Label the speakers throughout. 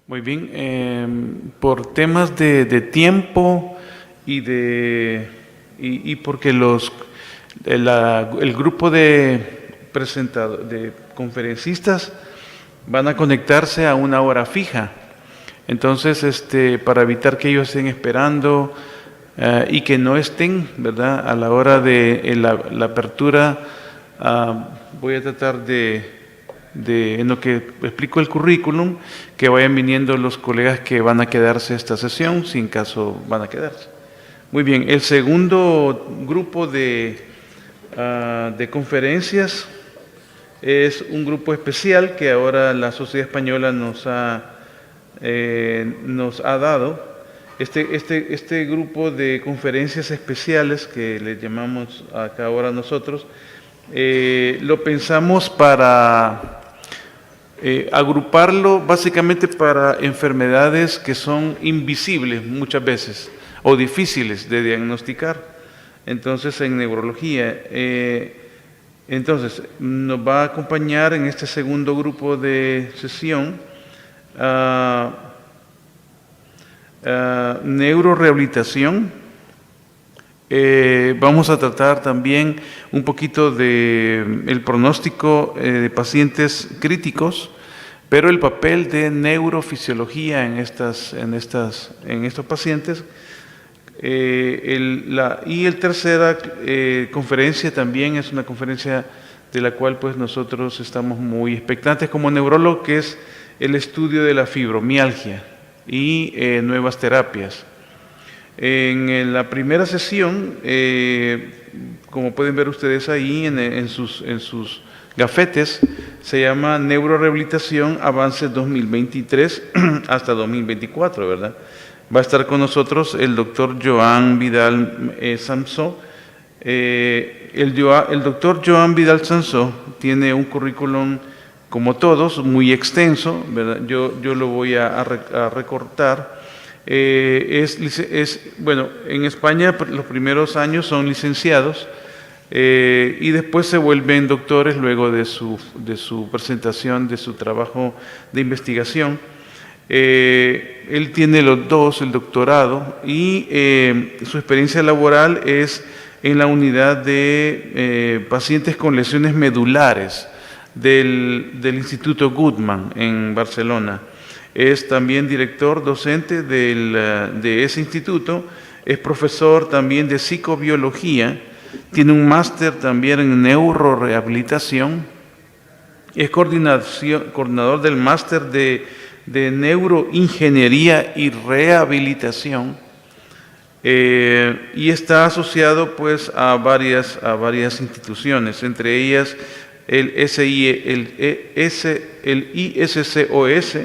Speaker 1: Muy bien. Por temas de tiempo y porque el grupo de conferencistas van a conectarse a una hora fija. Entonces, para evitar que ellos estén esperando y que no estén, ¿verdad?, a la hora de la apertura, voy a tratar en lo que explico el currículum, que vayan viniendo los colegas que van a quedarse esta sesión, si en caso van a quedarse. Muy bien, el segundo grupo de conferencias es un grupo especial que ahora la Sociedad Española nos ha dado. Este grupo de conferencias especiales que le llamamos acá ahora nosotros, lo pensamos para agruparlo básicamente para enfermedades que son invisibles muchas veces o difíciles de diagnosticar. Entonces, en neurología, entonces nos va a acompañar en este segundo grupo de sesión neurorehabilitación. Vamos a tratar también un poquito de el pronóstico de pacientes críticos, pero el papel de neurofisiología en estos pacientes. Y el tercera conferencia también es una conferencia de la cual pues nosotros estamos muy expectantes como neurólogos, que es el estudio de la fibromialgia y nuevas terapias. En la primera sesión, como pueden ver ustedes ahí en sus gafetes, se llama Neurorehabilitación Avances 2023 hasta 2024, ¿verdad? Va a estar con nosotros el doctor Joan Vidal Samsó. El doctor Joan Vidal Samsó tiene un currículum, como todos, muy extenso, ¿verdad? Yo lo voy a recortar. Bueno, en España los primeros años son licenciados y después se vuelven doctores luego de su presentación, de su trabajo de investigación. Él tiene los dos, el doctorado, y su experiencia laboral es en la unidad de pacientes con lesiones medulares del Instituto Guttmann en Barcelona. Es también director docente de ese instituto, es profesor también de psicobiología, tiene un máster también en neurorehabilitación, es coordinador del máster de neuroingeniería y rehabilitación, y está asociado pues a varias instituciones, entre ellas el ISCOS,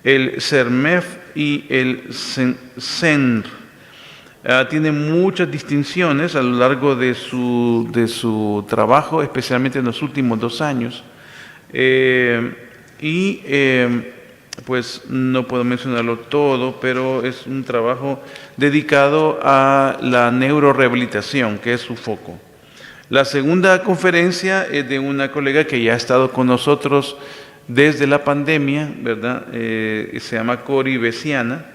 Speaker 1: el CERMEF y el CENR. Tiene muchas distinciones a lo largo de su trabajo, especialmente en los últimos 2 años. Pues no puedo mencionarlo todo, pero es un trabajo dedicado a la neurorehabilitación, que es su foco. La segunda conferencia es de una colega que ya ha estado con nosotros desde la pandemia, ¿verdad? Se llama Cori Besiana.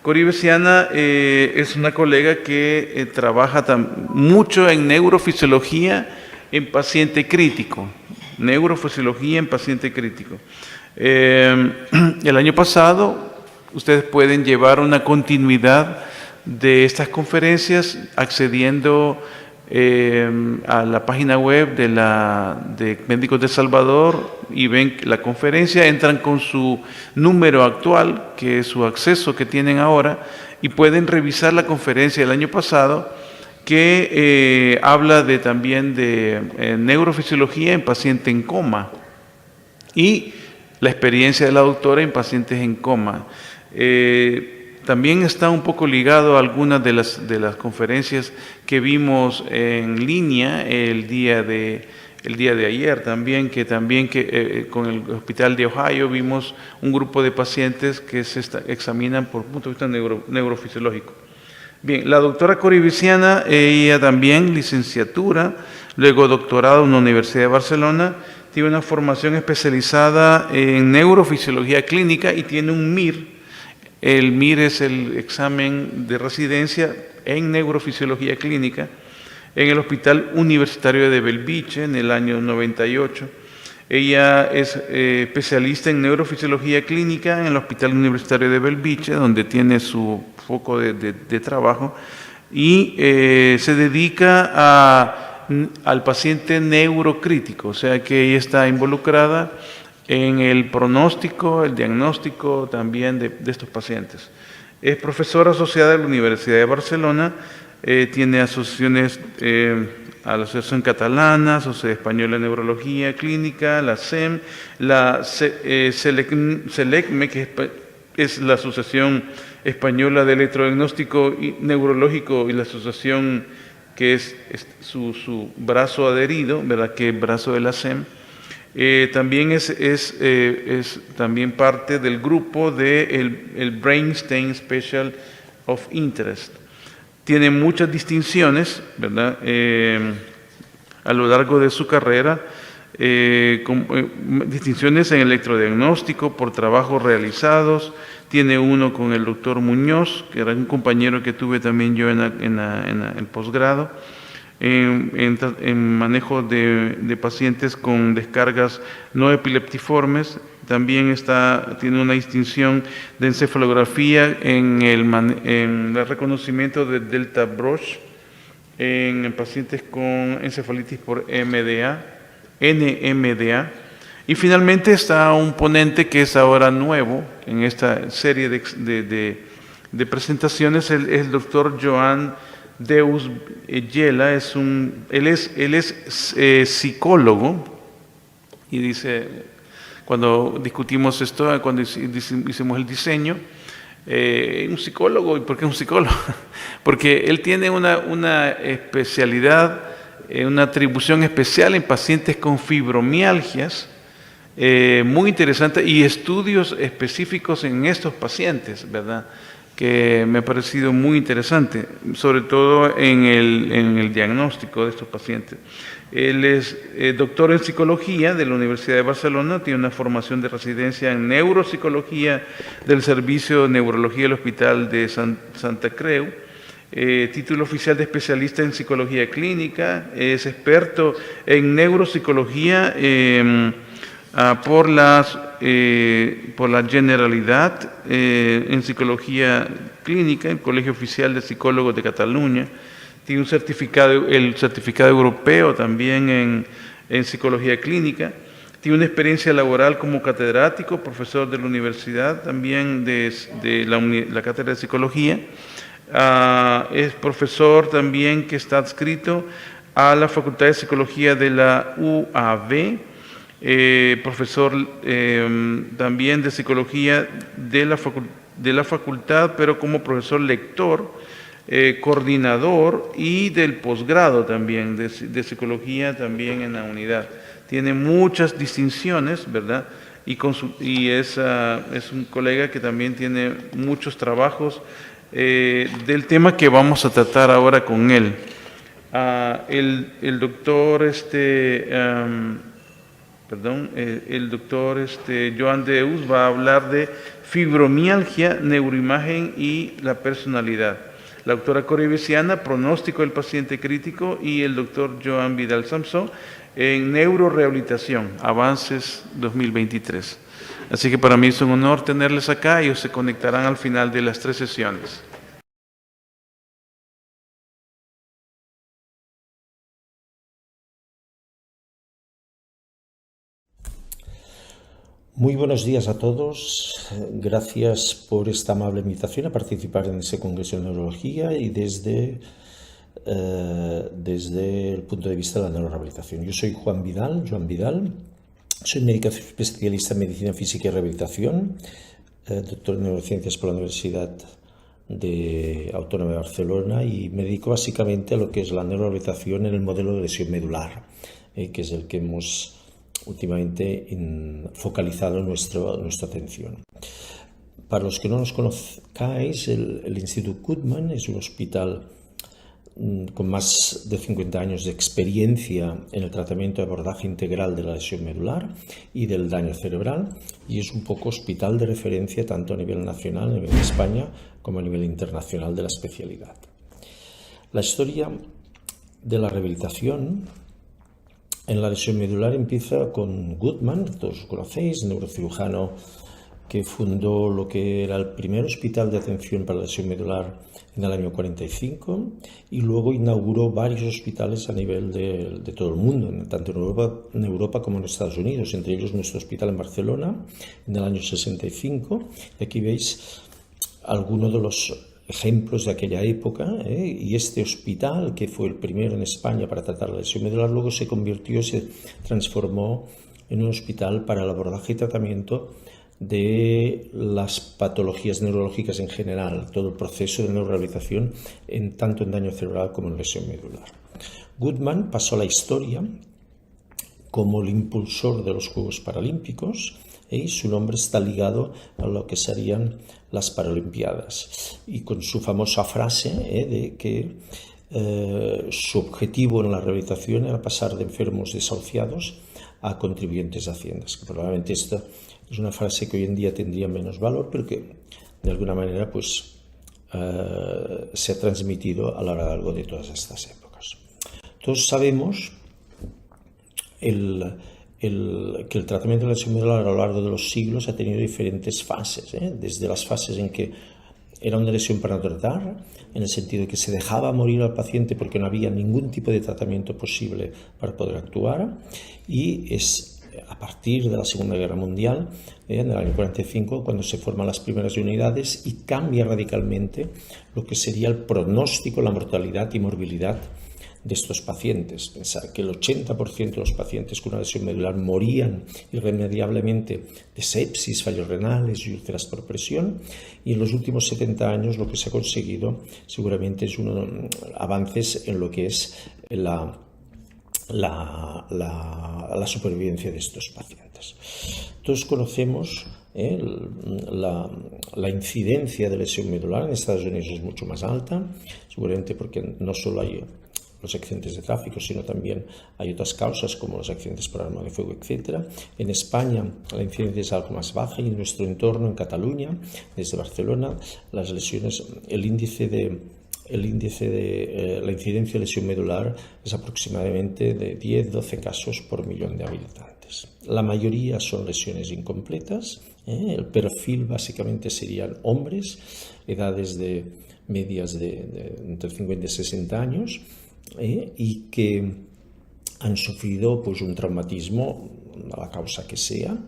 Speaker 1: Cori Besiana es una colega que trabaja mucho en neurofisiología en paciente crítico. Neurofisiología en paciente crítico. El año pasado, ustedes pueden llevar una continuidad de estas conferencias accediendo a la página web de Médicos de Salvador y ven la conferencia, entran con su número actual, que es su acceso que tienen ahora, y pueden revisar la conferencia del año pasado que habla también de neurofisiología en paciente en coma y la experiencia de la doctora en pacientes en coma. También está un poco ligado a algunas de las conferencias que vimos en línea el día de ayer también, que con el Hospital de Ohio vimos un grupo de pacientes que se examinan por punto de vista neurofisiológico. Bien, la doctora Cori Besiana, ella también licenciatura, luego doctorado en la Universidad de Barcelona, tiene una formación especializada en neurofisiología clínica y tiene un MIR. El MIR es el examen de residencia en neurofisiología clínica en el Hospital Universitario de Belviche en el año 98. Ella es especialista en neurofisiología clínica en el Hospital Universitario de Belviche, donde tiene su foco de trabajo, y se dedica al paciente neurocrítico, o sea que ella está involucrada en el pronóstico, el diagnóstico también de estos pacientes. Es profesora asociada de la Universidad de Barcelona, tiene asociaciones a la Asociación Catalana, Sociedad Española de Neurología Clínica, la SEM, la SELECME, que es la Asociación Española de Electrodiagnóstico Neurológico, y la asociación que es su brazo adherido, ¿verdad?, que es brazo de la SEM. También es también parte del grupo del Brainstem Special of Interest. Tiene muchas distinciones, ¿verdad?, a lo largo de su carrera, distinciones en electrodiagnóstico por trabajos realizados. Tiene uno con el doctor Muñoz, que era un compañero que tuve también yo en el posgrado, en manejo de pacientes con descargas no epileptiformes. También tiene una distinción de encefalografía en el reconocimiento de delta Broch en pacientes con encefalitis por NMDA. Y finalmente está un ponente que es ahora nuevo en esta serie de presentaciones, el doctor Joan Deus Yela. Él es psicólogo, y dice, cuando discutimos esto, cuando hicimos el diseño, un psicólogo. ¿Y por qué un psicólogo? Porque él tiene una especialidad, una atribución especial en pacientes con fibromialgias, muy interesante, y estudios específicos en estos pacientes, ¿verdad?, que me ha parecido muy interesante, sobre todo en el diagnóstico de estos pacientes. Él es doctor en psicología de la Universidad de Barcelona, tiene una formación de residencia en neuropsicología del Servicio de Neurología del Hospital de Santa Creu, título oficial de especialista en psicología clínica, es experto en neuropsicología por la Generalidad en psicología clínica, el Colegio Oficial de Psicólogos de Cataluña. Tiene el certificado europeo también en psicología clínica. Tiene una experiencia laboral como catedrático, profesor de la universidad, también de la cátedra de psicología. Es profesor también que está adscrito a la Facultad de Psicología de la UAB, profesor también de psicología de la facultad, pero como profesor lector, coordinador, y del posgrado también de psicología también en la unidad. Tiene muchas distinciones, ¿verdad? Y es un colega que también tiene muchos trabajos del tema que vamos a tratar ahora con él. El doctor Joan Deus va a hablar de fibromialgia, neuroimagen y la personalidad. La doctora Cori Veciana, pronóstico del paciente crítico, y el doctor Joan Vidal Samson en neurorehabilitación, avances 2023. Así que para mí es un honor tenerles acá. Ellos se conectarán al final de las 3 sesiones.
Speaker 2: Muy buenos días a todos. Gracias por esta amable invitación a participar en ese Congreso de Neurología y desde el punto de vista de la neurorehabilitación. Yo soy Joan Vidal, soy médico especialista en Medicina Física y Rehabilitación, doctor en Neurociencias por la Universidad Autónoma de Barcelona, y me dedico básicamente a lo que es la neurorehabilitación en el modelo de lesión medular, que es el que hemos últimamente focalizado nuestra atención. Para los que no nos conozcáis, el Instituto Guttmann es un hospital con más de 50 años de experiencia en el tratamiento de abordaje integral de la lesión medular y del daño cerebral, y es un poco hospital de referencia tanto a nivel nacional, a nivel de España, como a nivel internacional de la especialidad. La historia de la rehabilitación en la lesión medular empieza con Goodman, todos lo conocéis, neurocirujano que fundó lo que era el primer hospital de atención para la lesión medular en el año 45, y luego inauguró varios hospitales a nivel de todo el mundo, tanto en Europa como en Estados Unidos, entre ellos nuestro hospital en Barcelona en el año 65. Y aquí veis algunos de los ejemplos de aquella época, y este hospital, que fue el primero en España para tratar la lesión medular, luego se convirtió, se transformó en un hospital para el abordaje y tratamiento de las patologías neurológicas en general, todo el proceso de neurorehabilitación tanto en daño cerebral como en lesión medular. Goodman pasó a la historia como el impulsor de los Juegos Paralímpicos, y su nombre está ligado a lo que serían las Paralimpiadas, y con su famosa frase de que su objetivo en la rehabilitación era pasar de enfermos desahuciados a contribuyentes de haciendas, que probablemente esta es una frase que hoy en día tendría menos valor, pero que de alguna manera pues, se ha transmitido a lo largo de todas estas épocas. Todos sabemos que el tratamiento de la lesión medular a lo largo de los siglos ha tenido diferentes fases, desde las fases en que era una lesión para no tratar, en el sentido de que se dejaba morir al paciente porque no había ningún tipo de tratamiento posible para poder actuar, y es a partir de la Segunda Guerra Mundial, en el año 45, cuando se forman las primeras unidades y cambia radicalmente lo que sería el pronóstico, la mortalidad y morbilidad de estos pacientes. Pensar que el 80% de los pacientes con una lesión medular morían irremediablemente de sepsis, fallos renales y úlceras por presión, y en los últimos 70 años lo que se ha conseguido seguramente es avances en lo que es la supervivencia de estos pacientes. Todos conocemos la incidencia de lesión medular en Estados Unidos es mucho más alta, seguramente porque no solo hay los accidentes de tráfico, sino también hay otras causas como los accidentes por arma de fuego, etc. En España la incidencia es algo más baja, y en nuestro entorno, en Cataluña, desde Barcelona, las lesiones, la incidencia de lesión medular es aproximadamente de 10-12 casos por millón de habitantes. La mayoría son lesiones incompletas. El perfil básicamente serían hombres, edades medias de entre 50 y 60 años, y que han sufrido pues, un traumatismo, a la causa que sea,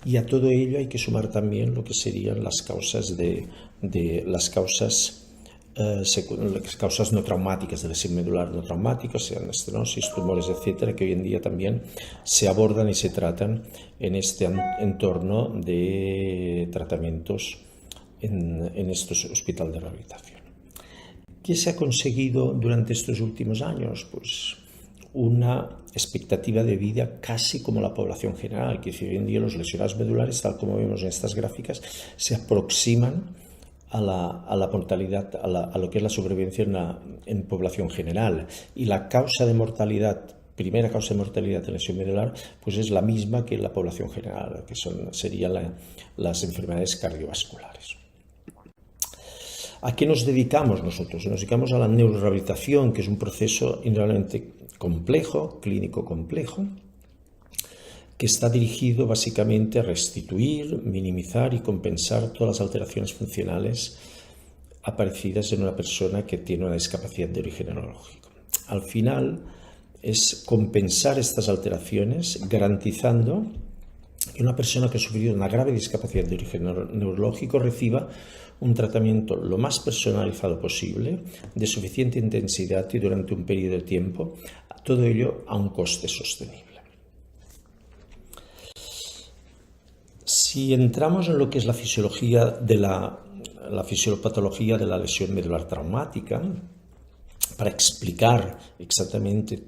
Speaker 2: y a todo ello hay que sumar también lo que serían las causas las causas no traumáticas de lesión medular no traumáticas, sean estenosis, tumores, etcétera, que hoy en día también se abordan y se tratan en este entorno de tratamientos en estos hospitales de rehabilitación. ¿Qué se ha conseguido durante estos últimos años? Pues una expectativa de vida casi como la población general, que hoy en día los lesionados medulares, tal como vemos en estas gráficas, se aproximan a la mortalidad, a lo que es la sobrevivencia en población general, y la causa de mortalidad, primera causa de mortalidad de lesión medular, pues es la misma que en la población general, que serían las enfermedades cardiovasculares. ¿A qué nos dedicamos nosotros? Nos dedicamos a la neurorehabilitación, que es un proceso indudablemente complejo, clínico complejo, que está dirigido básicamente a restituir, minimizar y compensar todas las alteraciones funcionales aparecidas en una persona que tiene una discapacidad de origen neurológico. Al final es compensar estas alteraciones garantizando que una persona que ha sufrido una grave discapacidad de origen neurológico reciba un tratamiento lo más personalizado posible, de suficiente intensidad y durante un periodo de tiempo, todo ello a un coste sostenible. Si entramos en lo que es la fisiología de la fisiopatología de la lesión medular traumática, para explicar exactamente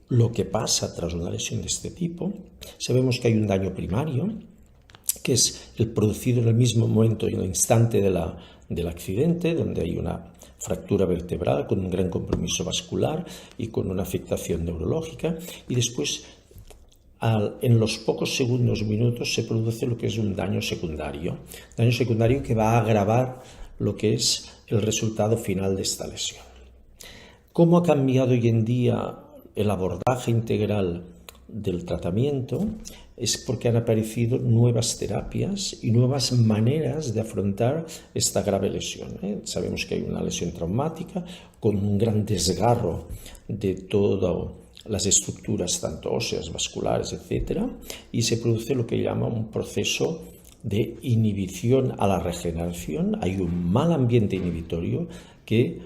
Speaker 2: lo que pasa tras una lesión de este tipo, sabemos que hay un daño primario, que es el producido en el mismo momento y en el instante del accidente, donde hay una fractura vertebral con un gran compromiso vascular y con una afectación neurológica, y después en los pocos segundos, minutos, se produce lo que es un daño secundario que va a agravar lo que es el resultado final de esta lesión. ¿Cómo ha cambiado hoy en día el abordaje integral del tratamiento? Es porque han aparecido nuevas terapias y nuevas maneras de afrontar esta grave lesión. Sabemos que hay una lesión traumática con un gran desgarro de todas las estructuras, tanto óseas, vasculares, etc. Y se produce lo que llama un proceso de inhibición a la regeneración. Hay un mal ambiente inhibitorio que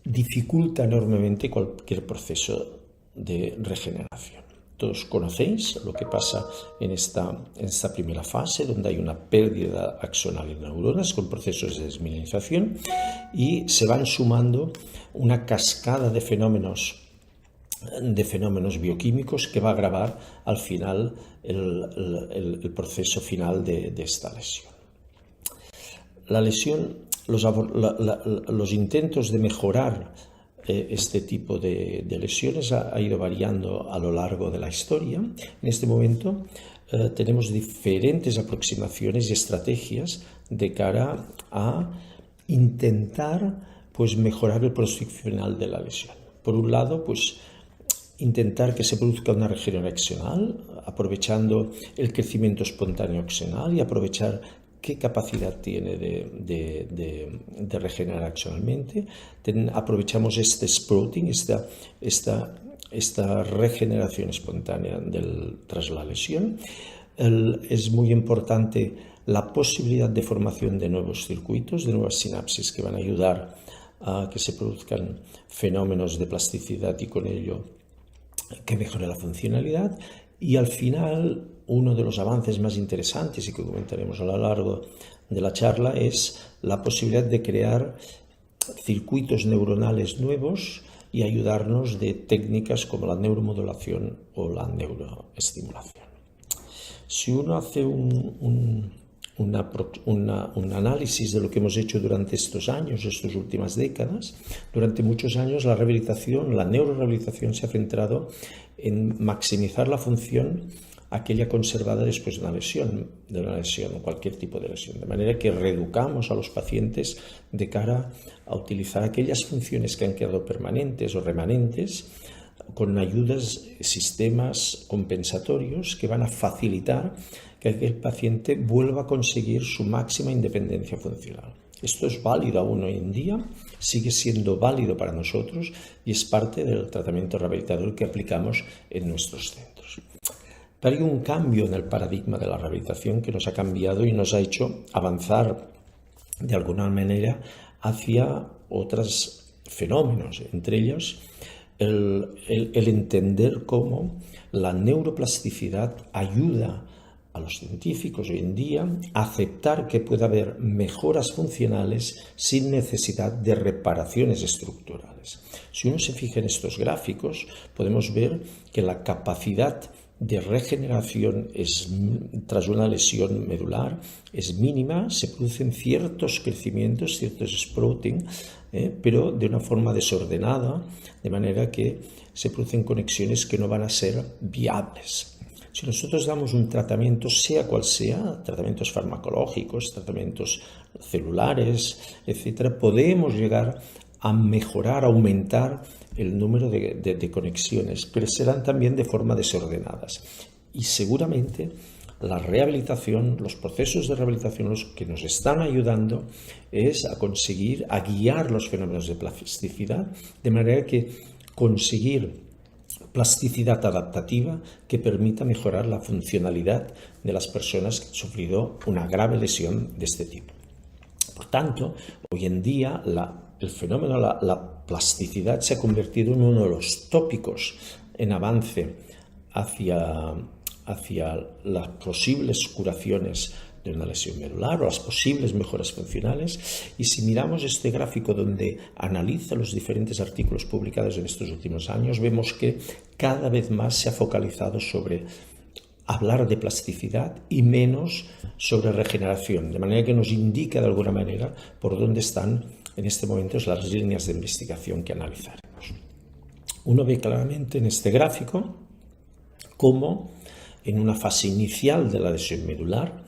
Speaker 2: dificulta enormemente cualquier proceso de regeneración. Todos conocéis lo que pasa en esta primera fase, donde hay una pérdida axonal de neuronas con procesos de desmielinización, y se van sumando una cascada de fenómenos bioquímicos que va a agravar al final el proceso final de esta lesión. La lesión, los intentos de mejorar este tipo de lesiones ha ido variando a lo largo de la historia. En este momento tenemos diferentes aproximaciones y estrategias de cara a intentar mejorar el pronóstico final de la lesión. Por un lado, intentar que se produzca una regeneración axonal, aprovechando el crecimiento espontáneo axonal y aprovechar qué capacidad tiene de regenerar axonalmente. Aprovechamos este sprouting, esta regeneración espontánea tras la lesión. Es muy importante la posibilidad de formación de nuevos circuitos, de nuevas sinapsis que van a ayudar a que se produzcan fenómenos de plasticidad y con ello que mejore la funcionalidad. Y al final, uno de los avances más interesantes y que comentaremos a lo largo de la charla es la posibilidad de crear circuitos neuronales nuevos y ayudarnos de técnicas como la neuromodulación o la neuroestimulación. Si uno hace un análisis de lo que hemos hecho durante estos años, estas últimas décadas, durante muchos años la neurorehabilitación se ha centrado en maximizar la función aquella conservada después de una lesión o cualquier tipo de lesión, de manera que reeducamos a los pacientes de cara a utilizar aquellas funciones que han quedado permanentes o remanentes con ayudas, sistemas compensatorios que van a facilitar que aquel paciente vuelva a conseguir su máxima independencia funcional. Esto es válido aún hoy en día, sigue siendo válido para nosotros y es parte del tratamiento rehabilitador que aplicamos en nuestros centros. Pero hay un cambio en el paradigma de la rehabilitación que nos ha cambiado y nos ha hecho avanzar de alguna manera hacia otros fenómenos, entre ellos el entender cómo la neuroplasticidad ayuda a los científicos hoy en día a aceptar que puede haber mejoras funcionales sin necesidad de reparaciones estructurales. Si uno se fija en estos gráficos, podemos ver que la capacidad de regeneración tras una lesión medular es mínima, se producen ciertos crecimientos, ciertos sprouting, pero de una forma desordenada, de manera que se producen conexiones que no van a ser viables. Si nosotros damos un tratamiento, sea cual sea, tratamientos farmacológicos, tratamientos celulares, etc., podemos llegar a mejorar, aumentar el número de conexiones, pero serán también de forma desordenadas. Y seguramente la rehabilitación, los procesos de rehabilitación, los que nos están ayudando es a conseguir, a guiar los fenómenos de plasticidad, de manera que conseguir plasticidad adaptativa que permita mejorar la funcionalidad de las personas que han sufrido una grave lesión de este tipo. Por tanto, hoy en día el fenómeno, la plasticidad se ha convertido en uno de los tópicos en avance hacia las posibles curaciones de una lesión medular o las posibles mejoras funcionales. Y si miramos este gráfico donde analiza los diferentes artículos publicados en estos últimos años, vemos que cada vez más se ha focalizado sobre hablar de plasticidad y menos sobre regeneración, de manera que nos indica de alguna manera por dónde están en este momento es las líneas de investigación que analizaremos. Uno ve claramente en este gráfico cómo en una fase inicial de la lesión medular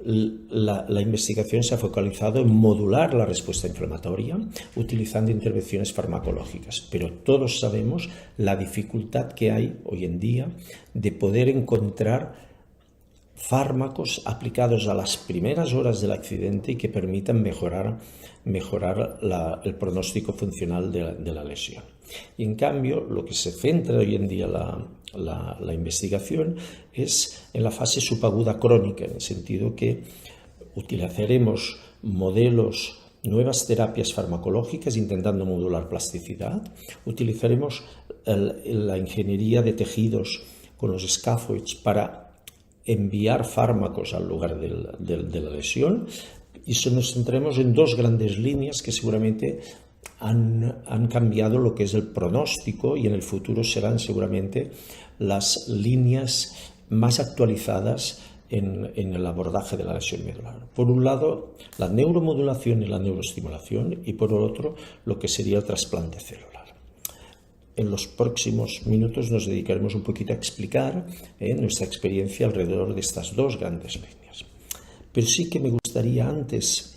Speaker 2: la investigación se ha focalizado en modular la respuesta inflamatoria utilizando intervenciones farmacológicas, pero todos sabemos la dificultad que hay hoy en día de poder encontrar fármacos aplicados a las primeras horas del accidente y que permitan mejorar el pronóstico funcional de la lesión. Y en cambio, lo que se centra hoy en día la investigación es en la fase subaguda crónica, en el sentido que utilizaremos modelos, nuevas terapias farmacológicas intentando modular plasticidad, utilizaremos la ingeniería de tejidos con los scaffolds para enviar fármacos al lugar de la lesión, y nos centremos en dos grandes líneas que seguramente han cambiado lo que es el pronóstico y en el futuro serán seguramente las líneas más actualizadas en el abordaje de la lesión medular. Por un lado, la neuromodulación y la neuroestimulación, y por el otro, lo que sería el trasplante celular. En los próximos minutos nos dedicaremos un poquito a explicar nuestra experiencia alrededor de estas dos grandes líneas. Pero sí que me gustaría, antes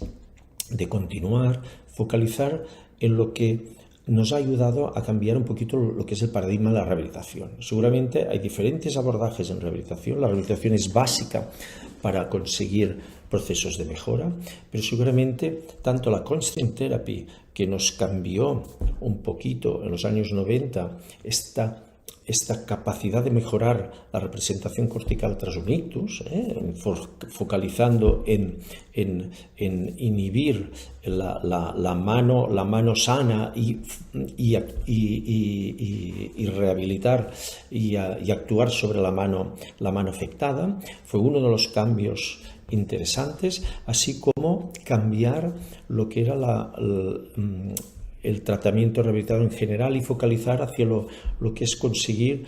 Speaker 2: de continuar, focalizar en lo que nos ha ayudado a cambiar un poquito lo que es el paradigma de la rehabilitación. Seguramente hay diferentes abordajes en rehabilitación. La rehabilitación es básica para conseguir procesos de mejora, pero seguramente tanto la constant therapy, que nos cambió un poquito en los años 90 esta capacidad de mejorar la representación cortical tras un ictus, focalizando en inhibir la mano sana y rehabilitar y actuar sobre la mano afectada, fue uno de los cambios interesantes, así como cambiar lo que era el tratamiento rehabilitador en general y focalizar hacia lo que es conseguir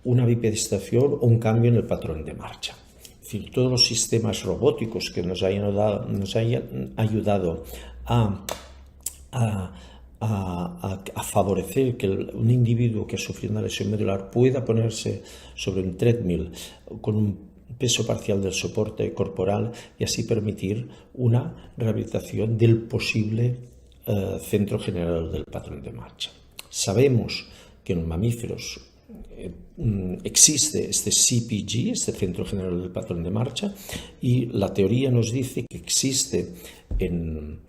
Speaker 2: una bipedestación o un cambio en el patrón de marcha. Es decir, todos los sistemas robóticos que nos hayan ayudado a favorecer que un individuo que ha sufrido una lesión medular pueda ponerse sobre un treadmill con un peso parcial del soporte corporal y así permitir una rehabilitación del posible centro general del patrón de marcha. Sabemos que en los mamíferos existe este CPG, este centro general del patrón de marcha, y la teoría nos dice que existe en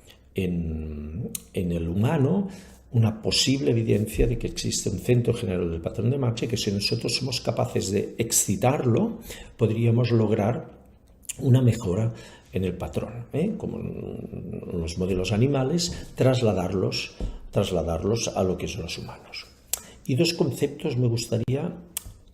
Speaker 2: el humano una posible evidencia de que existe un centro general del patrón de marcha y que si nosotros somos capaces de excitarlo, podríamos lograr una mejora en el patrón, como en los modelos animales, trasladarlos a lo que son los humanos. Y dos conceptos me gustaría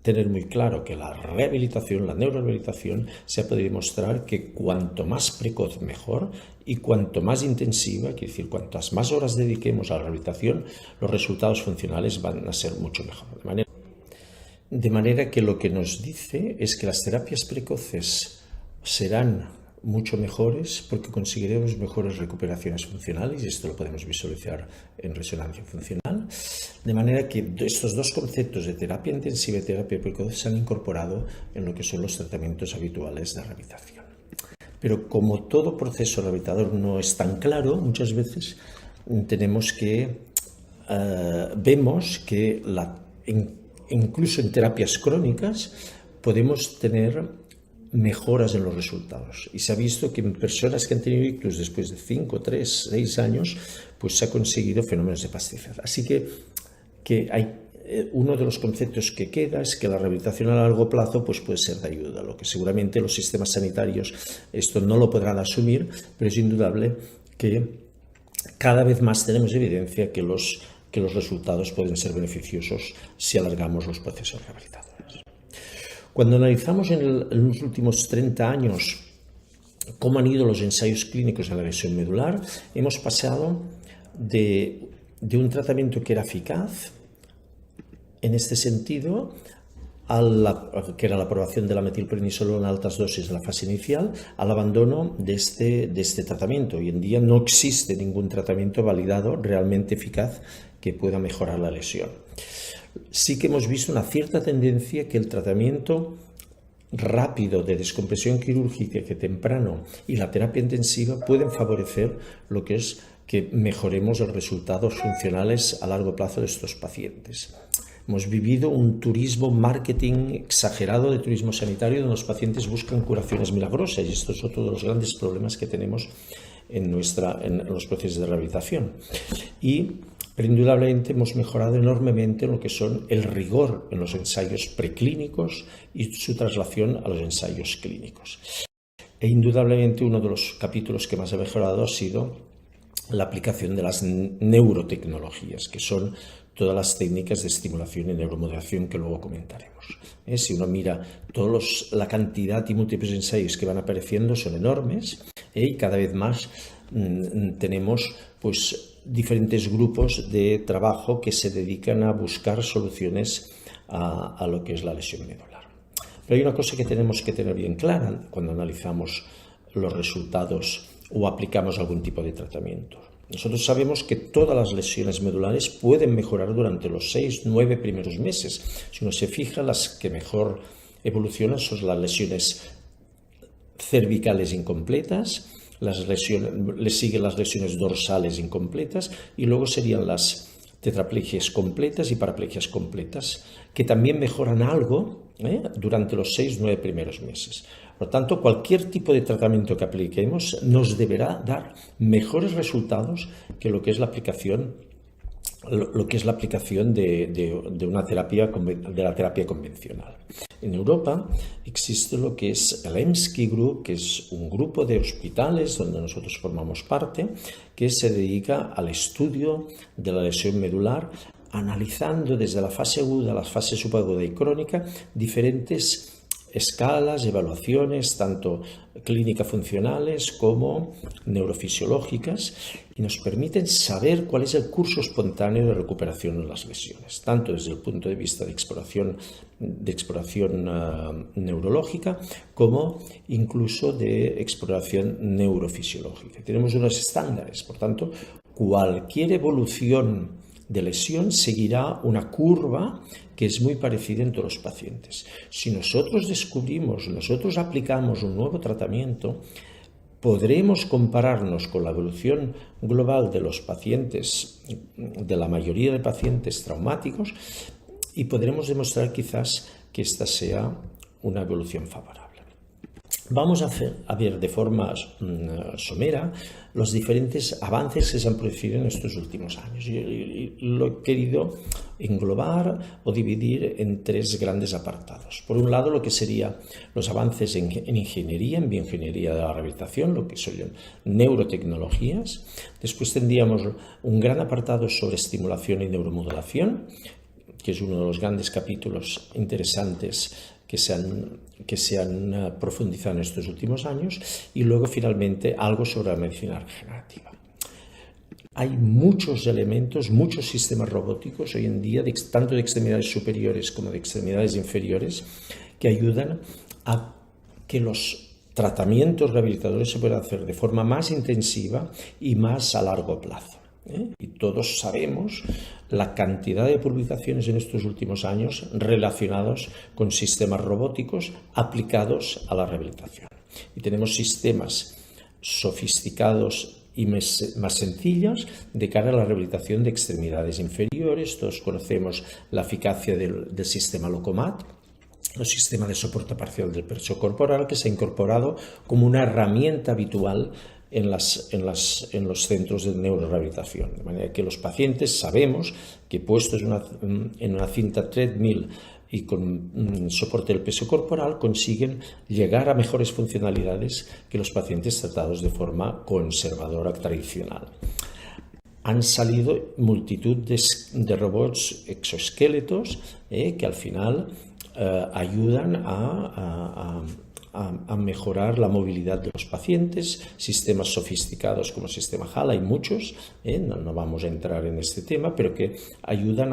Speaker 2: tener muy claro: que la rehabilitación, la neurorehabilitación, se ha podido demostrar que cuanto más precoz mejor, y cuanto más intensiva, quiere decir, cuantas más horas dediquemos a la rehabilitación, los resultados funcionales van a ser mucho mejor. De manera que lo que nos dice es que las terapias precoces serán mucho mejores porque conseguiremos mejores recuperaciones funcionales, y esto lo podemos visualizar en resonancia funcional, de manera que estos dos conceptos de terapia intensiva y terapia precoz se han incorporado en lo que son los tratamientos habituales de rehabilitación. Pero como todo proceso rehabilitador no es tan claro, muchas veces vemos que incluso en terapias crónicas podemos tener mejoras en los resultados, y se ha visto que en personas que han tenido ictus después de 5, 3, 6 años, pues se ha conseguido fenómenos de plasticidad. Así que hay uno de los conceptos que queda es que la rehabilitación a largo plazo pues puede ser de ayuda, lo que seguramente los sistemas sanitarios esto no lo podrán asumir, pero es indudable que cada vez más tenemos evidencia que los resultados pueden ser beneficiosos si alargamos los procesos rehabilitadores. Cuando analizamos en los últimos 30 años cómo han ido los ensayos clínicos en la lesión medular, hemos pasado de un tratamiento que era eficaz en este sentido que era la aprobación de la metilprednisolona en altas dosis en la fase inicial, al abandono de este tratamiento. Hoy en día no existe ningún tratamiento validado realmente eficaz que pueda mejorar la lesión. Sí que hemos visto una cierta tendencia que el tratamiento rápido de descompresión quirúrgica que temprano y la terapia intensiva pueden favorecer lo que es que mejoremos los resultados funcionales a largo plazo de estos pacientes. Hemos vivido un turismo marketing exagerado de turismo sanitario donde los pacientes buscan curaciones milagrosas y esto es otro de los grandes problemas que tenemos en los procesos de rehabilitación. Pero indudablemente hemos mejorado enormemente en lo que son el rigor en los ensayos preclínicos y su traslación a los ensayos clínicos. E indudablemente uno de los capítulos que más ha mejorado ha sido la aplicación de las neurotecnologías, que son todas las técnicas de estimulación y neuromodulación que luego comentaremos. Si uno mira la cantidad y múltiples ensayos que van apareciendo son enormes y cada vez más tenemos diferentes grupos de trabajo que se dedican a buscar soluciones a lo que es la lesión medular. Pero hay una cosa que tenemos que tener bien clara cuando analizamos los resultados o aplicamos algún tipo de tratamiento. Nosotros sabemos que todas las lesiones medulares pueden mejorar durante los 6-9 primeros meses. Si uno se fija, las que mejor evolucionan son las lesiones cervicales incompletas, le siguen las lesiones dorsales incompletas y luego serían las tetraplegias completas y paraplegias completas, que también mejoran algo durante los 6-9 primeros meses. Por lo tanto, cualquier tipo de tratamiento que apliquemos nos deberá dar mejores resultados que lo que es la aplicación de una terapia convencional. En Europa existe lo que es el EMSCI Group, que es un grupo de hospitales donde nosotros formamos parte, que se dedica al estudio de la lesión medular, analizando desde la fase aguda a la fase subaguda y crónica diferentes escalas, evaluaciones, tanto clínicas funcionales como neurofisiológicas, y nos permiten saber cuál es el curso espontáneo de recuperación de las lesiones, tanto desde el punto de vista de exploración neurológica como incluso de exploración neurofisiológica. Tenemos unos estándares, por tanto, cualquier evolución de lesión seguirá una curva que es muy parecida en todos los pacientes. Si nosotros aplicamos un nuevo tratamiento, podremos compararnos con la evolución global de los pacientes, de la mayoría de pacientes traumáticos, y podremos demostrar quizás que esta sea una evolución favorable. Vamos a ver de forma somera los diferentes avances que se han producido en estos últimos años. Y lo he querido englobar o dividir en tres grandes apartados. Por un lado, lo que serían los avances en ingeniería, en bioingeniería de la rehabilitación, lo que son neurotecnologías. Después tendríamos un gran apartado sobre estimulación y neuromodulación, que es uno de los grandes capítulos interesantes que se han profundizado en estos últimos años, y luego finalmente algo sobre la medicina regenerativa. Hay muchos elementos, muchos sistemas robóticos hoy en día, tanto de extremidades superiores como de extremidades inferiores, que ayudan a que los tratamientos rehabilitadores se puedan hacer de forma más intensiva y más a largo plazo. Y todos sabemos la cantidad de publicaciones en estos últimos años relacionados con sistemas robóticos aplicados a la rehabilitación. Y tenemos sistemas sofisticados y más sencillos de cara a la rehabilitación de extremidades inferiores. Todos conocemos la eficacia del sistema Locomat, el sistema de soporte parcial del peso corporal, que se ha incorporado como una herramienta habitual en los centros de neurorehabilitación. De manera que los pacientes sabemos que puestos en una cinta treadmill y con soporte del peso corporal consiguen llegar a mejores funcionalidades que los pacientes tratados de forma conservadora tradicional. Han salido multitud de robots exoesqueletos que al final ayudan a a mejorar la movilidad de los pacientes, sistemas sofisticados como el sistema HAL, hay muchos, no vamos a entrar en este tema, pero que ayudan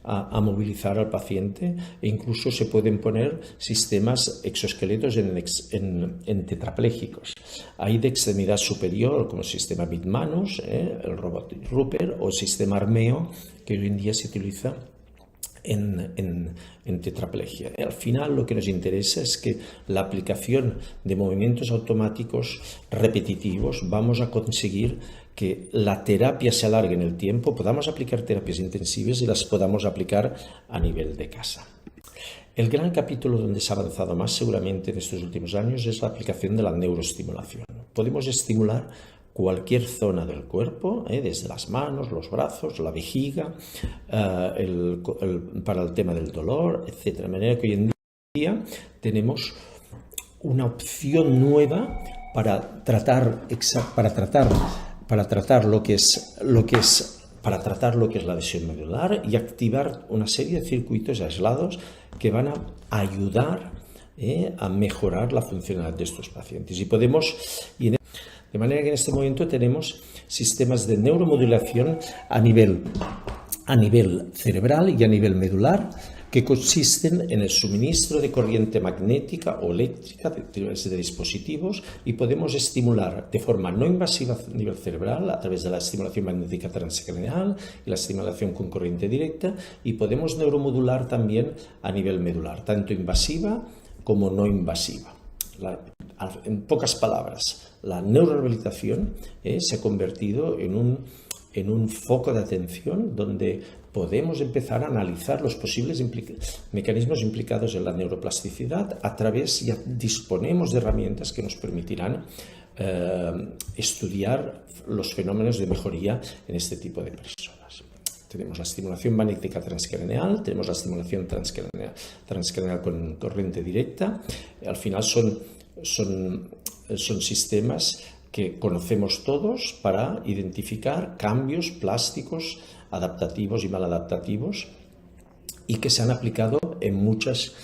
Speaker 2: a movilizar al paciente, e incluso se pueden poner sistemas exoesqueletos en tetraplégicos. Hay de extremidad superior como el sistema Bitmanus, el robot Rupert, o el sistema Armeo, que hoy en día se utiliza en tetraplegia. Al final lo que nos interesa es que la aplicación de movimientos automáticos repetitivos vamos a conseguir que la terapia se alargue en el tiempo, podamos aplicar terapias intensivas y las podamos aplicar a nivel de casa. El gran capítulo donde se ha avanzado más seguramente en estos últimos años es la aplicación de la neuroestimulación. Podemos estimular cualquier zona del cuerpo, desde las manos, los brazos, la vejiga, para el tema del dolor, etc. De manera que hoy en día tenemos una opción nueva para tratar lo que es la lesión medular y activar una serie de circuitos aislados que van a ayudar a mejorar la funcionalidad de estos pacientes. De manera que en este momento tenemos sistemas de neuromodulación a nivel cerebral y a nivel medular, que consisten en el suministro de corriente magnética o eléctrica de dispositivos, y podemos estimular de forma no invasiva a nivel cerebral a través de la estimulación magnética transcranial y la estimulación con corriente directa, y podemos neuromodular también a nivel medular, tanto invasiva como no invasiva. En pocas palabras, la neurorehabilitación se ha convertido en un foco de atención donde podemos empezar a analizar los posibles mecanismos implicados en la neuroplasticidad ya disponemos de herramientas que nos permitirán estudiar los fenómenos de mejoría en este tipo de personas. Tenemos la estimulación magnética transcraneal, tenemos la estimulación transcraneal con corriente directa. Al final son sistemas que conocemos todos para identificar cambios plásticos, adaptativos y maladaptativos, y que se han aplicado en muchas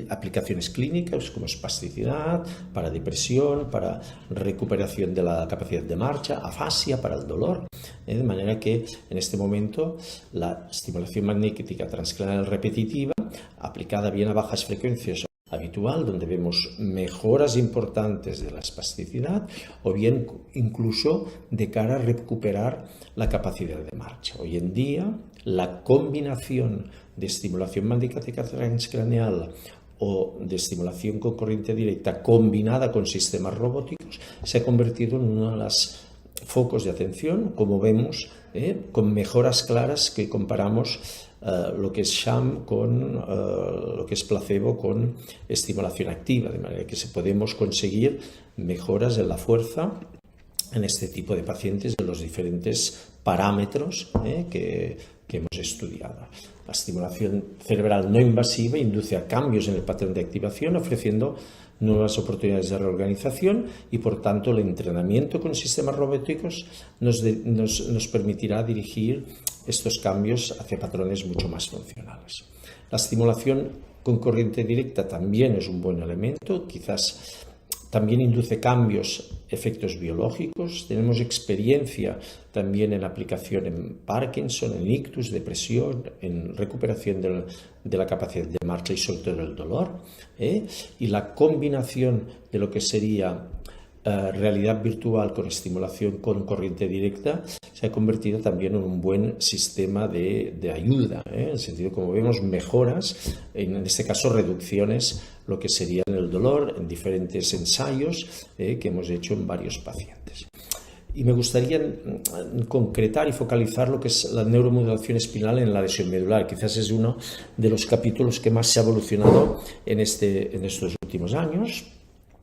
Speaker 2: aplicaciones clínicas, como espasticidad, para depresión, para recuperación de la capacidad de marcha, afasia, para el dolor. De manera que en este momento la estimulación magnética transcranial repetitiva, aplicada bien a bajas frecuencias habitual, donde vemos mejoras importantes de la espasticidad, o bien incluso de cara a recuperar la capacidad de marcha. Hoy en día, la combinación de estimulación magnética transcraneal o de estimulación con corriente directa combinada con sistemas robóticos se ha convertido en uno de los focos de atención, como vemos, con mejoras claras que comparamos lo que es sham con lo que es placebo con estimulación activa, de manera que podemos conseguir mejoras en la fuerza en este tipo de pacientes de los diferentes parámetros que hemos estudiado. La estimulación cerebral no invasiva induce a cambios en el patrón de activación, ofreciendo nuevas oportunidades de reorganización, y por tanto el entrenamiento con sistemas robóticos nos permitirá dirigir estos cambios hacia patrones mucho más funcionales. La estimulación con corriente directa también es un buen elemento, quizás también induce cambios, efectos biológicos. Tenemos experiencia también en aplicación en Parkinson, en ictus, depresión, en recuperación de la capacidad de marcha y sobre todo el dolor. Y la combinación de lo que sería realidad virtual con estimulación con corriente directa se ha convertido también en un buen sistema de ayuda, en el sentido, como vemos, mejoras, en este caso reducciones, lo que sería el dolor en diferentes ensayos que hemos hecho en varios pacientes. Y me gustaría concretar y focalizar lo que es la neuromodulación espinal en la lesión medular. Quizás es uno de los capítulos que más se ha evolucionado en estos últimos años.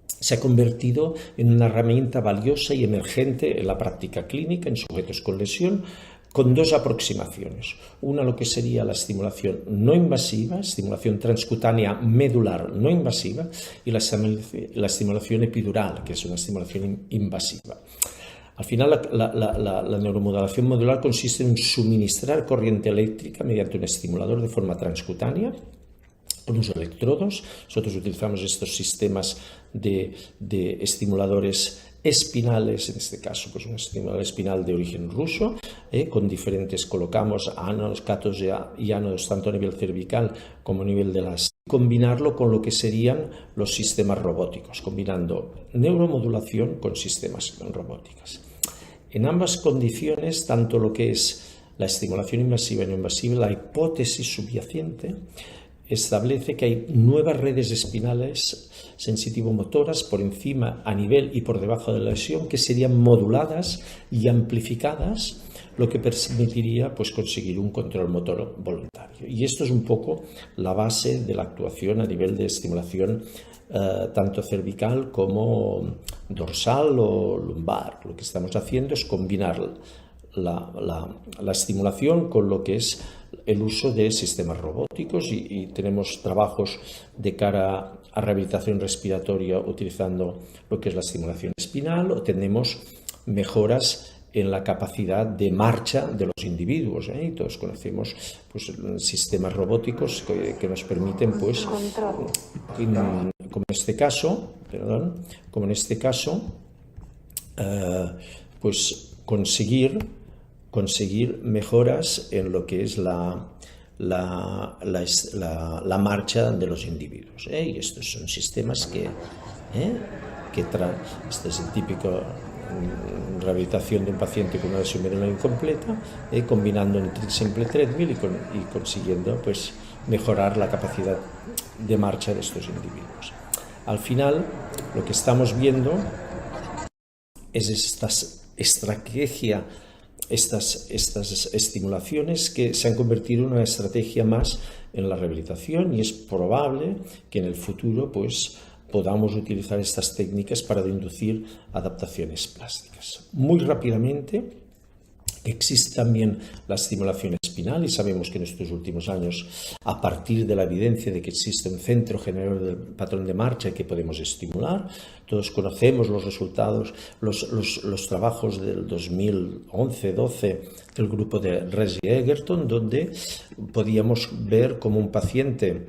Speaker 2: Se ha convertido en una herramienta valiosa y emergente en la práctica clínica en sujetos con lesión, con dos aproximaciones. Una, lo que sería la estimulación no invasiva, estimulación transcutánea medular no invasiva, y la estimulación epidural, que es una estimulación invasiva. Al final, la neuromodulación modular consiste en suministrar corriente eléctrica mediante un estimulador de forma transcutánea, unos electrodos. Nosotros utilizamos estos sistemas de estimuladores espinales, en este caso pues un estimulador espinal de origen ruso, con diferentes, colocamos ánodos, cátodos y ánodos tanto a nivel cervical como a nivel de las... Combinarlo con lo que serían los sistemas robóticos, combinando neuromodulación con sistemas robóticos. En ambas condiciones, tanto lo que es la estimulación invasiva y no invasiva, la hipótesis subyacente establece que hay nuevas redes espinales sensitivo-motoras por encima, a nivel y por debajo de la lesión, que serían moduladas y amplificadas, lo que permitiría pues, conseguir un control motor voluntario. Y esto es un poco la base de la actuación a nivel de estimulación tanto cervical como dorsal o lumbar. Lo que estamos haciendo es combinar la estimulación con lo que es el uso de sistemas robóticos y tenemos trabajos de cara a rehabilitación respiratoria utilizando lo que es la estimulación espinal, o tenemos mejoras en la capacidad de marcha de los individuos. Y todos conocemos pues, sistemas robóticos que nos permiten, pues, como en este caso, pues conseguir mejoras en lo que es la marcha de los individuos. Y estos son sistemas este es el típico rehabilitación de un paciente con una lesión medular incompleta, combinando un simple treadmill y consiguiendo pues, mejorar la capacidad de marcha de estos individuos. Al final, lo que estamos viendo es estas estimulaciones que se han convertido en una estrategia más en la rehabilitación, y es probable que en el futuro pues, podamos utilizar estas técnicas para inducir adaptaciones plásticas. Muy rápidamente, existe también la estimulación espinal, y sabemos que en estos últimos años, a partir de la evidencia de que existe un centro generador del patrón de marcha que podemos estimular, todos conocemos los resultados, los trabajos del 2011-12 del grupo de Rez y Egerton, donde podíamos ver como un paciente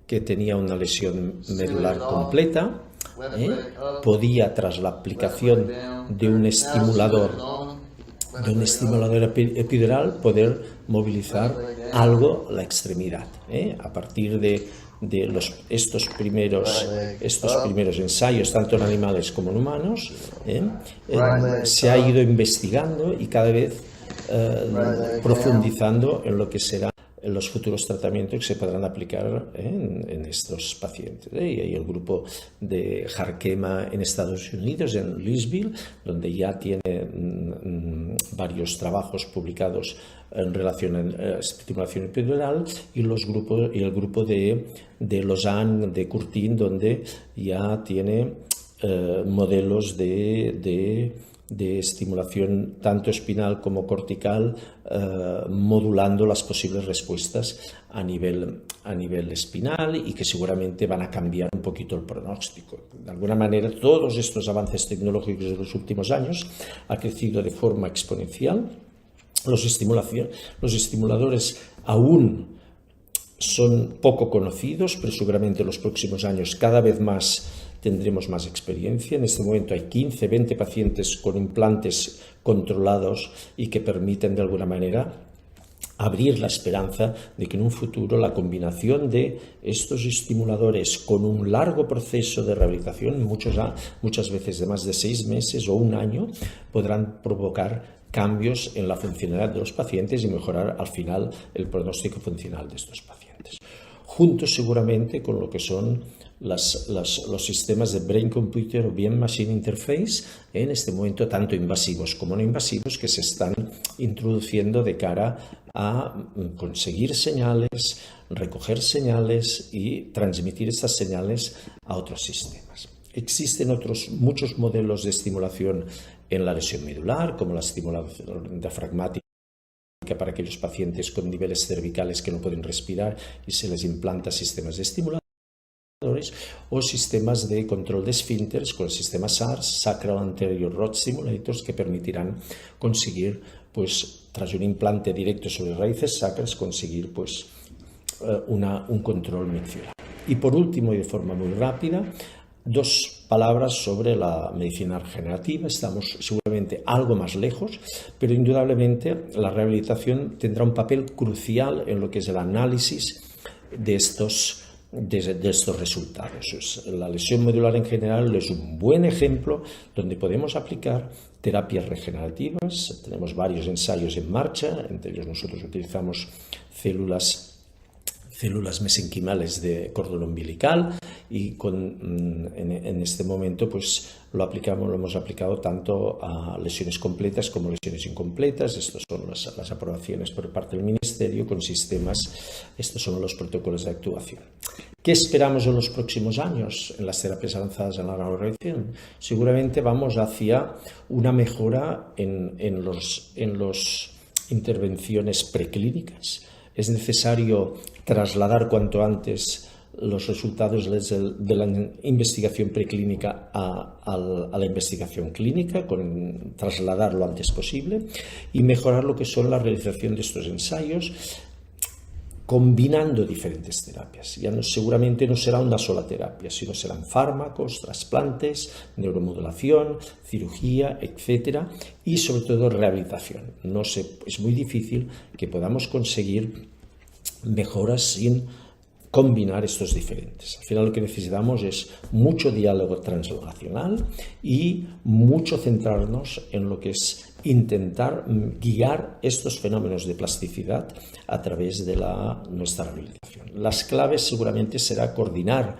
Speaker 2: que tenía una lesión medular completa podía, tras la aplicación de un estimulador epidural, poder movilizar algo la extremidad. A partir de estos primeros ensayos, tanto en animales como en humanos, se ha ido investigando y cada vez profundizando en lo que será los futuros tratamientos que se podrán aplicar en estos pacientes. Y hay el grupo de Jarkema en Estados Unidos, en Louisville, donde ya tiene varios trabajos publicados en relación a estimulación epidural, y el grupo de Lausanne, de Curtin, donde ya tiene modelos de estimulación tanto espinal como cortical, modulando las posibles respuestas a nivel espinal, y que seguramente van a cambiar un poquito el pronóstico. De alguna manera, todos estos avances tecnológicos de los últimos años han crecido de forma exponencial. Los estimuladores aún son poco conocidos, pero seguramente en los próximos años cada vez más tendremos más experiencia. En este momento hay 15, 20 pacientes con implantes controlados y que permiten de alguna manera abrir la esperanza de que en un futuro la combinación de estos estimuladores con un largo proceso de rehabilitación, muchas veces de más de 6 meses o un año, podrán provocar cambios en la funcionalidad de los pacientes y mejorar al final el pronóstico funcional de estos pacientes. Juntos seguramente con lo que son los sistemas de Brain Computer o bien Machine Interface, en este momento tanto invasivos como no invasivos, que se están introduciendo de cara a conseguir señales, recoger señales y transmitir estas señales a otros sistemas. Existen muchos modelos de estimulación en la lesión medular, como la estimulación diafragmática para aquellos pacientes con niveles cervicales que no pueden respirar y se les implanta sistemas de estimulación, o sistemas de control de esfínteres con el sistema SARS, Sacral Anterior Rod Stimulators, que permitirán conseguir, pues, tras un implante directo sobre raíces sacras, conseguir pues, un control miccional. Y por último, y de forma muy rápida, 2 palabras sobre la medicina regenerativa. Estamos seguramente algo más lejos, pero indudablemente la rehabilitación tendrá un papel crucial en lo que es el análisis de estos resultados. La lesión medular en general es un buen ejemplo donde podemos aplicar terapias regenerativas. Tenemos varios ensayos en marcha, entre ellos nosotros utilizamos células mesenquimales de cordón umbilical y en este momento pues lo hemos aplicado tanto a lesiones completas como lesiones incompletas. Estas son las aprobaciones por parte del Ministerio con sistemas, estos son los protocolos de actuación. ¿Qué esperamos en los próximos años en las terapias avanzadas en la neurorehabilitación? Seguramente vamos hacia una mejora en las intervenciones preclínicas. Es necesario trasladar cuanto antes los resultados de la investigación preclínica a la investigación clínica, trasladar lo antes posible y mejorar lo que son la realización de estos ensayos, combinando diferentes terapias. Seguramente no será una sola terapia, sino serán fármacos, trasplantes, neuromodulación, cirugía, etcétera, y sobre todo rehabilitación. Es muy difícil que podamos conseguir mejoras sin combinar estos diferentes. Al final lo que necesitamos es mucho diálogo transnacional y mucho centrarnos en lo que es intentar guiar estos fenómenos de plasticidad a través de nuestra rehabilitación. Las claves seguramente será coordinar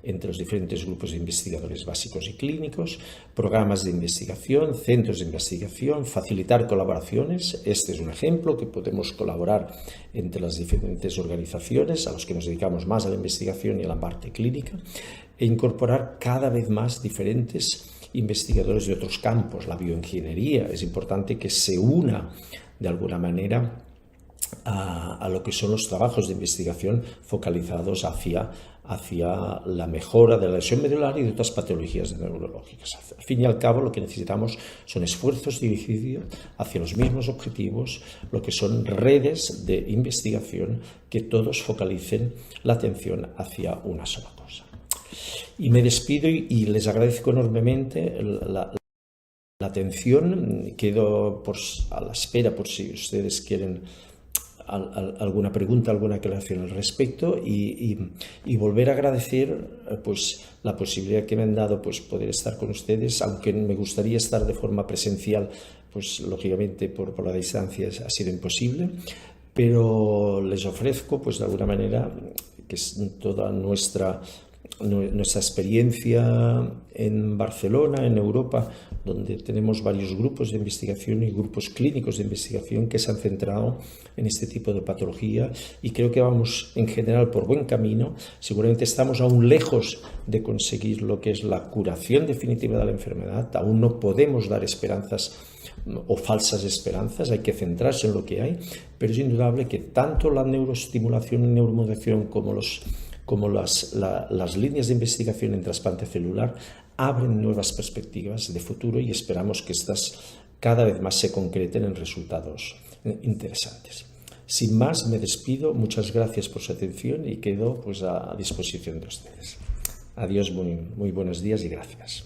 Speaker 2: entre los diferentes grupos de investigadores básicos y clínicos, programas de investigación, centros de investigación, facilitar colaboraciones. Este es un ejemplo que podemos colaborar entre las diferentes organizaciones a los que nos dedicamos más a la investigación y a la parte clínica e incorporar cada vez más diferentes investigadores de otros campos. La bioingeniería es importante que se una de alguna manera a lo que son los trabajos de investigación focalizados hacia la mejora de la lesión medular y de otras patologías neurológicas. Al fin y al cabo, lo que necesitamos son esfuerzos dirigidos hacia los mismos objetivos, lo que son redes de investigación que todos focalicen la atención hacia una sola cosa. Y me despido y les agradezco enormemente la atención. Quedo a la espera por si ustedes quieren alguna pregunta, alguna aclaración al respecto y volver a agradecer pues la posibilidad que me han dado pues poder estar con ustedes, aunque me gustaría estar de forma presencial, pues lógicamente por la distancia ha sido imposible, pero les ofrezco pues de alguna manera que es toda nuestra experiencia en Barcelona, en Europa, donde tenemos varios grupos de investigación y grupos clínicos de investigación que se han centrado en este tipo de patología y creo que vamos en general por buen camino. Seguramente estamos aún lejos de conseguir lo que es la curación definitiva de la enfermedad, aún no podemos dar esperanzas o falsas esperanzas, hay que centrarse en lo que hay, pero es indudable que tanto la neuroestimulación y neuromodulación como las líneas de investigación en trasplante celular abren nuevas perspectivas de futuro y esperamos que estas cada vez más se concreten en resultados interesantes. Sin más, me despido. Muchas gracias por su atención y quedo pues a disposición de ustedes. Adiós, muy buenos días y gracias.